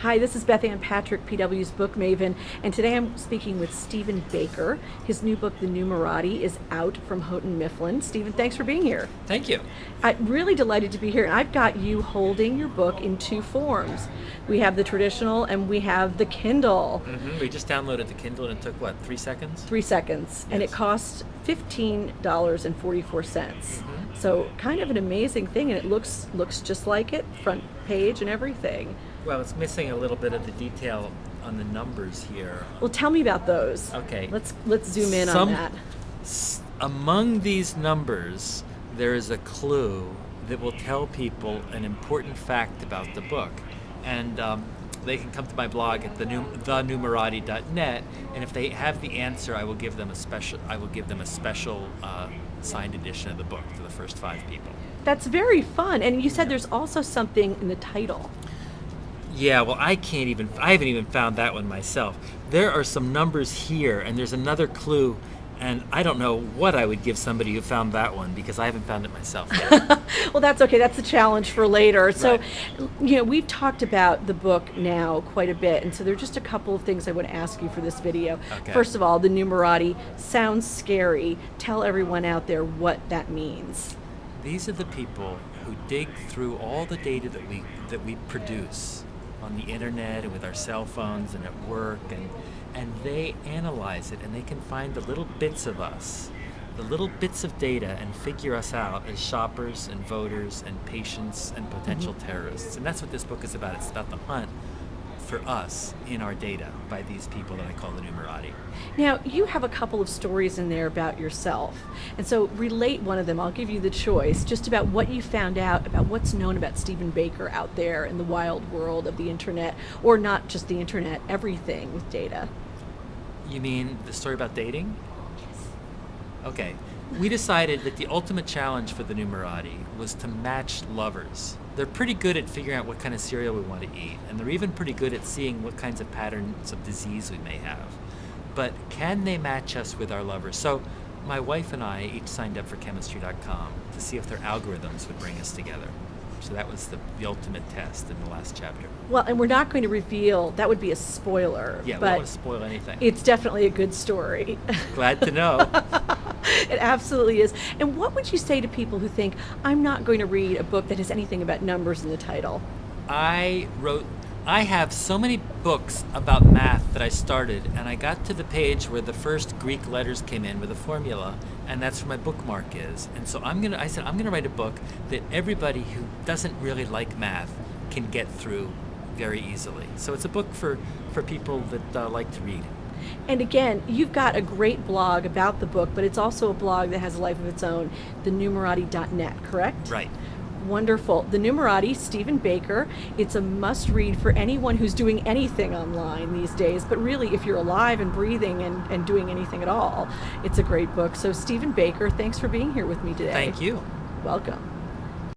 Hi, this is Bethanne Patrick, PW's Book Maven, and today I'm speaking with Stephen Baker. His new book, The Numerati, is out from Houghton Mifflin. Stephen, thanks for being here. Thank you. I'm really delighted to be here, and I've got you holding your book in two forms. We have the traditional and we have the Kindle. We just downloaded the Kindle and it took, 3 seconds? 3 seconds, and it costs $15.44. So kind of an amazing thing, and it looks just like it, front page and everything. Well, it's missing a little bit of the detail on the numbers here. Well, tell me about those. Okay. Let's zoom in on that. Among these numbers, there is a clue that will tell people an important fact about the book. And they can come to my blog at thenumerati.net, and if they have the answer, I will give them a special signed edition of the book to the first 5 people. That's very fun. And you said there's also something in the title. Yeah, well, I haven't even found that one myself. There are some numbers here, and there's another clue, and I don't know what I would give somebody who found that one, because I haven't found it myself yet. Well, that's okay. That's a challenge for later. So, Right. we've talked about the book now quite a bit, and so there are just a couple of things I want to ask you for this video. Okay. First of all, the Numerati sounds scary. Tell everyone out there what that means. These are the people who dig through all the data that we produce on the internet and with our cell phones and at work, and they analyze it, and they can find the little bits of us, the little bits of data, and figure us out as shoppers and voters and patients and potential terrorists. And that's what this book is about. It's about the hunt for us in our data by these people that I call the Numerati. Now, you have a couple of stories in there about yourself. And so relate one of them. I'll give you the choice, just about what you found out about what's known about Stephen Baker out there in the wild world of the internet, or not just the internet, everything with data. You mean the story about dating? Okay. We decided that the ultimate challenge for the Numerati was to match lovers. They're pretty good at figuring out what kind of cereal we want to eat, and they're even pretty good at seeing what kinds of patterns of disease we may have. But can they match us with our lovers? So my wife and I each signed up for chemistry.com to see if their algorithms would bring us together. So that was the ultimate test in the last chapter. Well, and we're not going to reveal, that would be a spoiler. Yeah, we but don't want to spoil anything. It's definitely a good story. Glad to know. It absolutely is. And what would you say to people who think, I'm not going to read a book that has anything about numbers in the title? I have so many books about math that I started, and I got to the page where the first Greek letters came in with a formula, and that's where my bookmark is. And so I said I'm gonna write a book that everybody who doesn't really like math can get through very easily. So it's a book for people that like to read. And again, you've got a great blog about the book, but it's also a blog that has a life of its own, thenumerati.net, correct? Right. Wonderful. The Numerati, Stephen Baker. It's a must-read for anyone who's doing anything online these days, but really if you're alive and breathing and doing anything at all, it's a great book. So Stephen Baker, thanks for being here with me today. Thank you. Welcome.